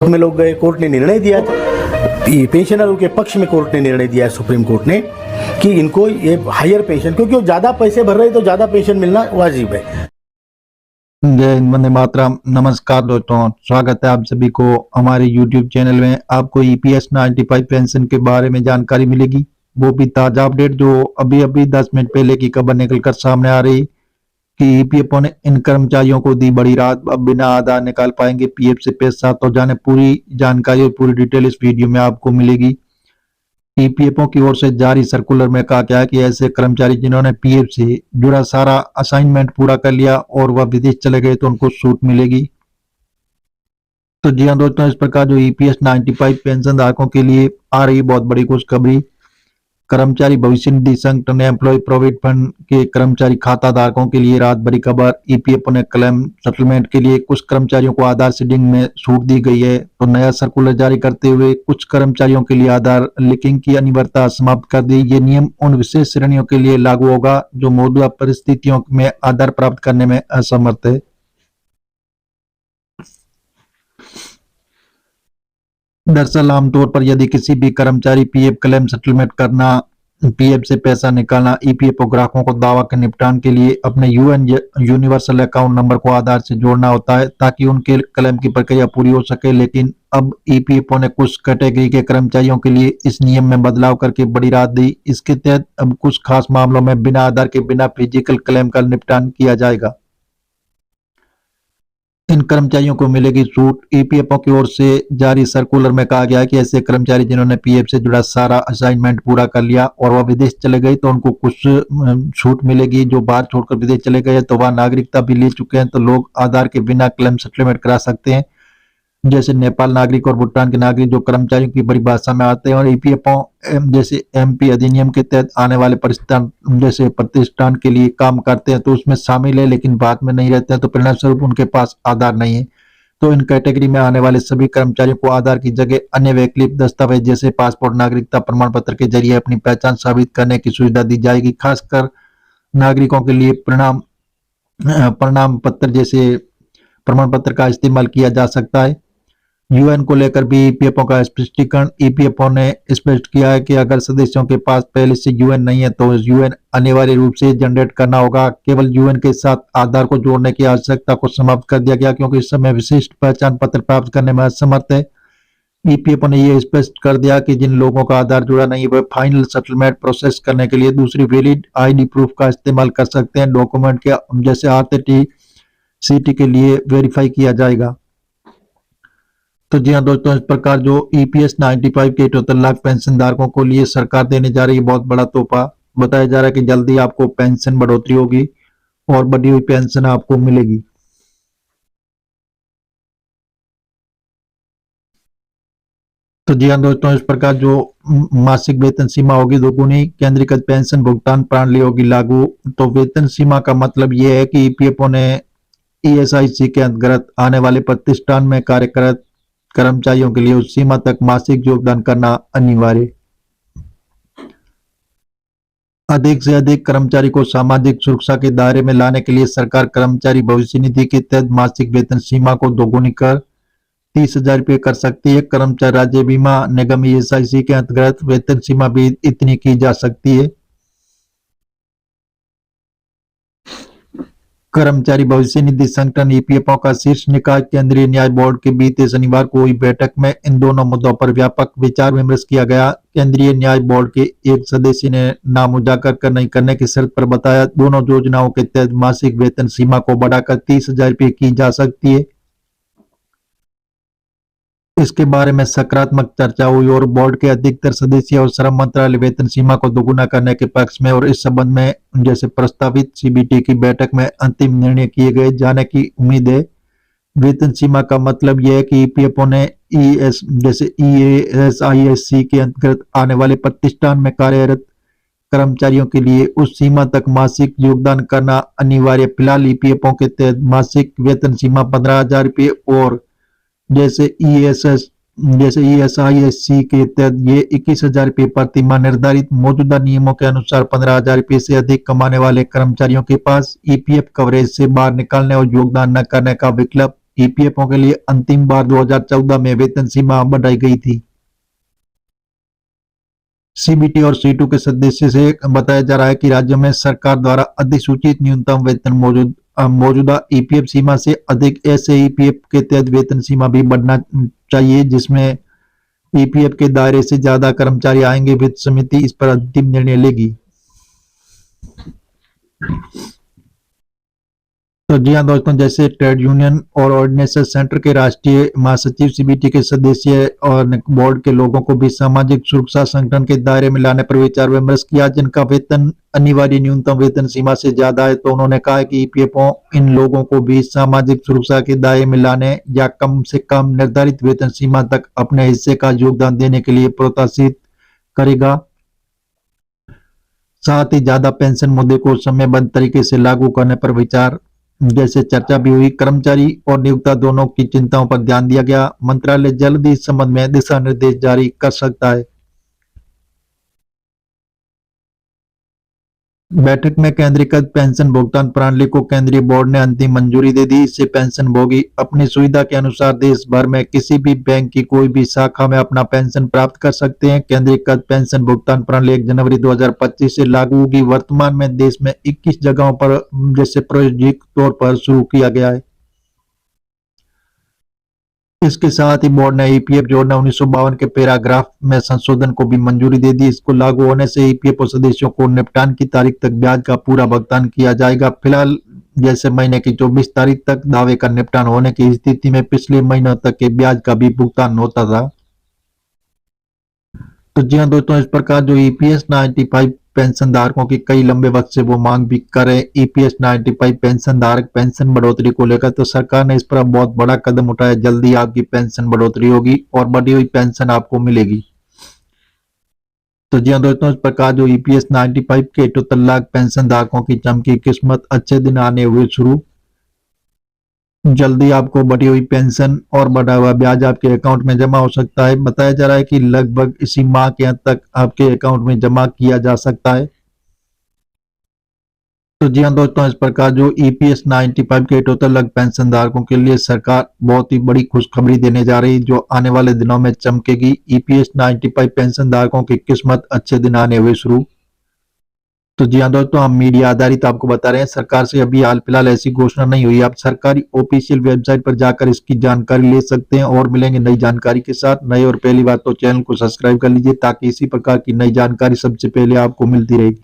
में लोग गए, कोर्ट ने निर्णय दिया, पेंशनरों के पक्ष में कोर्ट ने निर्णय दिया है, सुप्रीम कोर्ट ने, कि इनको ये हायर पेंशन, क्योंकि वो ज्यादा पैसे भर रहे हैं तो ज्यादा पेंशन मिलना वाजिब है। जय हिंद, वंदे मातरम। नमस्कार दोस्तों, स्वागत है आप सभी को हमारे YouTube चैनल में। आपको EPS 95 पेंशन के बारे में जानकारी मिलेगी, वो भी ताजा अपडेट, जो अभी 10 मिनट पहले की खबर निकल कर सामने आ रही कि EPFO ने इन कर्मचारियों को दी बड़ी राहत। अब बिना आधार निकाल पाएंगे PF से पैसा। तो जाने पूरी जानकारी और पूरी डिटेल इस वीडियो में आपको मिलेगी। EPFO की ओर से जारी सर्कुलर में कहा गया है कि ऐसे कर्मचारी जिन्होंने PF से जुड़ा सारा असाइनमेंट पूरा कर लिया और वह विदेश चले गए तो उनको छूट मिलेगी। तो जी हाँ दोस्तों, इस प्रकार जो EPS 95 पेंशन धारकों के लिए आ रही बहुत बड़ी खुशखबरी। कर्मचारी भविष्य निधि संगठन एम्प्लॉय प्रोविडेंट फंड के कर्मचारी खाता धारकों के लिए राहत भरी खबर। EPFO ने क्लेम सेटलमेंट के लिए कुछ कर्मचारियों को आधार सीडिंग में छूट दी गई है। तो नया सर्कुलर जारी करते हुए कुछ कर्मचारियों के लिए आधार लिंकिंग की अनिवार्यता समाप्त कर दी। ये नियम उन विशेष श्रेणियों के लिए लागू होगा जो मौजूदा परिस्थितियों में आधार प्राप्त करने में असमर्थ है। दरअसल आमतौर पर यदि किसी भी कर्मचारी PF क्लेम सेटलमेंट करना, PF से पैसा निकालना, EPFO ग्राहकों को दावा के निपटान के लिए अपने UN यूनिवर्सल अकाउंट नंबर को आधार से जोड़ना होता है ताकि उनके क्लेम की प्रक्रिया पूरी हो सके। लेकिन अब EPFO ने कुछ कैटेगरी के कर्मचारियों के लिए इस नियम में बदलाव करके बड़ी राहत दी। इसके तहत अब कुछ खास मामलों में बिना आधार के बिना फिजिकल क्लेम का निपटान किया जाएगा। इन कर्मचारियों को मिलेगी छूट। EPFO की ओर से जारी सर्कुलर में कहा गया है कि ऐसे कर्मचारी जिन्होंने PF से जुड़ा सारा असाइनमेंट पूरा कर लिया और वह विदेश चले गए तो उनको कुछ छूट मिलेगी। जो बाहर छोड़कर विदेश चले गए तो वह नागरिकता भी ले चुके हैं तो लोग आधार के बिना क्लेम सेटलमेंट करा सकते हैं, जैसे नेपाल नागरिक और भूटान के नागरिक, जो कर्मचारियों की बड़ी भाषा में आते हैं। और EPFO जैसे MP अधिनियम के तहत आने वाले प्रतिष्ठान के लिए काम करते हैं तो उसमें शामिल है, लेकिन बाद में नहीं रहते हैं तो परिणाम स्वरूप उनके पास आधार नहीं है। तो इन कैटेगरी में आने वाले सभी कर्मचारियों को आधार की जगह अन्य वैकल्पिक दस्तावेज जैसे पासपोर्ट, नागरिकता प्रमाण पत्र के जरिए अपनी पहचान साबित करने की सुविधा दी जाएगी। खासकर नागरिकों के लिए प्रमाण पत्र जैसे प्रमाण पत्र का इस्तेमाल किया जा सकता है। UN को लेकर भी EPFO का स्पष्टीकरण। EPFO ने स्पष्ट किया है कि अगर सदस्यों के पास पहले से UN नहीं है तो UN अनिवार्य रूप से जनरेट करना होगा। केवल UN के साथ आधार को जोड़ने की आवश्यकता को समाप्त कर दिया गया क्योंकि इस समय विशिष्ट पहचान पत्र प्राप्त करने में असमर्थ है। EPFO ने यह स्पष्ट कर दिया कि जिन लोगों का आधार जुड़ा नहीं वे फाइनल सेटलमेंट प्रोसेस करने के लिए दूसरी वैलिड ID प्रूफ का इस्तेमाल कर सकते हैं। डॉक्यूमेंट के जैसे RTCT के लिए वेरीफाई किया जाएगा। तो जी हाँ दोस्तों, इस प्रकार जो EPS 95 के 78 लाख पेंशन धारकों को लिए सरकार देने जा रही है बहुत बड़ा तोहफा। बताया जा रहा है कि जल्दी आपको पेंशन बढ़ोतरी होगी और बढ़ी हुई पेंशन आपको मिलेगी। तो जी हाँ दोस्तों, इस प्रकार जो मासिक वेतन सीमा होगी दोगुनी, केंद्रीकृत पेंशन भुगतान प्रणाली होगी लागू। तो वेतन सीमा का मतलब यह है कि EPFO ने ESIC के अंतर्गत आने वाले प्रतिष्ठान में कार्यरत कर्मचारियों के लिए उस सीमा तक मासिक योगदान करना अनिवार्य। अधिक से अधिक कर्मचारी को सामाजिक सुरक्षा के दायरे में लाने के लिए सरकार कर्मचारी भविष्य निधि के तहत मासिक वेतन सीमा को दोगुनी कर 30,000 रुपये कर सकती है। कर्मचारी राज्य बीमा निगम ESIC के अंतर्गत वेतन सीमा भी इतनी की जा सकती है। कर्मचारी भविष्य निधि संगठन EPFO का शीर्ष निकाय केंद्रीय न्याय बोर्ड के बीते शनिवार को हुई बैठक में इन दोनों मुद्दों पर व्यापक विचार विमर्श किया गया। केंद्रीय न्याय बोर्ड के एक सदस्य ने नाम उजागर नहीं करने की शर्त पर बताया दोनों योजनाओं के तहत मासिक वेतन सीमा को बढ़ाकर 30,000 रुपये की जा सकती है। इसके बारे में सकारात्मक चर्चा हुई और बोर्ड के अधिकतर सदस्य और श्रम मंत्रालय वेतन सीमा को दोगुना करने के पक्ष में और इस संबंध में जैसे प्रस्तावित CBT की बैठक में अंतिम निर्णय किए गए जाने की उम्मीद है। वेतन सीमा का मतलब यह है कि EPFO ने ESIC के अंतर्गत आने वाले प्रतिष्ठान में कार्यरत कर्मचारियों के लिए उस सीमा तक मासिक योगदान करना अनिवार्य। फिलहाल EPFO के तहत मासिक वेतन सीमा 15,000 रुपये और जैसे ESIC के तहत ये 21,000 रुपये प्रति माह निर्धारित। मौजूदा नियमों के अनुसार 15,000 रुपये से अधिक कमाने वाले कर्मचारियों के पास EPF कवरेज से बाहर निकालने और योगदान न करने का विकल्प ईपीएफओ के लिए अंतिम बार 2014 में वेतन सीमा बढ़ाई गई थी। सीबीटी और सीटू के सदस्य से बताया जा रहा है कि राज्य में सरकार द्वारा अधिसूचित न्यूनतम वेतन मौजूदा ईपीएफ सीमा से अधिक ऐसे ईपीएफ के तहत वेतन सीमा भी बढ़ना चाहिए जिसमें ईपीएफ के दायरे से ज्यादा कर्मचारी आएंगे। वित्त समिति इस पर अंतिम निर्णय लेगी। तो जी हाँ दोस्तों, जैसे ट्रेड यूनियन और ऑर्डिनेशन सेंटर के राष्ट्रीय महासचिव, सीबीटी के सदस्य और बोर्ड के लोगों को भी सामाजिक सुरक्षा संगठन के दायरे में लाने पर विचार विमर्श किया जिनका वेतन अनिवार्य न्यूनतम वेतन सीमा से ज्यादा है। तो उन्होंने कहा कि ईपीएफओ इन लोगों को भी सामाजिक सुरक्षा के दायरे में लाने या कम से कम निर्धारित वेतन सीमा तक अपने हिस्से का योगदान देने के लिए प्रोत्साहित करेगा। साथ ही ज्यादा पेंशन मुद्दे को समयबद्ध तरीके से लागू करने पर विचार जैसे चर्चा भी हुई। कर्मचारी और नियोक्ता दोनों की चिंताओं पर ध्यान दिया गया। मंत्रालय जल्द ही इस संबंध में दिशा निर्देश जारी कर सकता है। बैठक में केंद्रीकृत पेंशन भुगतान प्रणाली को केंद्रीय बोर्ड ने अंतिम मंजूरी दे दी। इससे पेंशनभोगी अपनी सुविधा के अनुसार देश भर में किसी भी बैंक की कोई भी शाखा में अपना पेंशन प्राप्त कर सकते हैं। केंद्रीकृत पेंशन भुगतान प्रणाली 1 जनवरी 2025 से लागू होगी। वर्तमान में देश में 21 जगहों पर जैसे प्रायोगिक तौर पर शुरू किया गया है। इसके साथ ही बोर्ड ने ईपीएफ जोड़ना 1952 के पैराग्राफ में संशोधन को भी मंजूरी दे दी। इसको लागू होने से ईपीएफ सदस्यों को निपटान की तारीख तक ब्याज का पूरा भुगतान किया जाएगा। फिलहाल जैसे महीने की 24 तारीख तक दावे का निपटान होने की स्थिति में पिछले महीनों तक के ब्याज का भी भुगतान होता था। तो जी हाँ दोस्तों, इस प्रकार जो ईपीएस 95 पेंशन धारकों की कई लंबे वक्त से वो मांग भी करे ईपीएस 95 पेंशन धारक पेंशन बढ़ोतरी को लेकर, तो सरकार ने इस पर बहुत बड़ा कदम उठाया। जल्दी आपकी पेंशन बढ़ोतरी होगी और बढ़ी हुई पेंशन आपको मिलेगी। तो जी हाँ दोस्तों, इस प्रकार जो ईपीएस 95 के 78 लाख पेंशन धारकों की चमकी किस्मत, अच्छे दिन आने हुए शुरू। जल्दी आपको बढ़ी हुई पेंशन और बढ़ा हुआ ब्याज आपके अकाउंट में जमा हो सकता है। बताया जा रहा है कि लगभग इसी माह के अंत तक आपके अकाउंट में जमा किया जा सकता है। तो जी हाँ दोस्तों, इस प्रकार जो ईपीएस 95 के 78 लाख पेंशन धारकों के लिए सरकार बहुत ही बड़ी खुशखबरी देने जा रही है जो आने वाले दिनों में चमकेगी। ईपीएस 95 पेंशन धारकों की किस्मत, अच्छे दिन आने हुए शुरू। तो जी हाँ दोस्तों, हम मीडिया आधारित आपको बता रहे हैं, सरकार से अभी हाल फिलहाल ऐसी घोषणा नहीं हुई। आप सरकारी ऑफिशियल वेबसाइट पर जाकर इसकी जानकारी ले सकते हैं और मिलेंगे नई जानकारी के साथ। नए और पहली बात तो चैनल को सब्सक्राइब कर लीजिए ताकि इसी प्रकार की नई जानकारी सबसे पहले आपको मिलती रहेगी।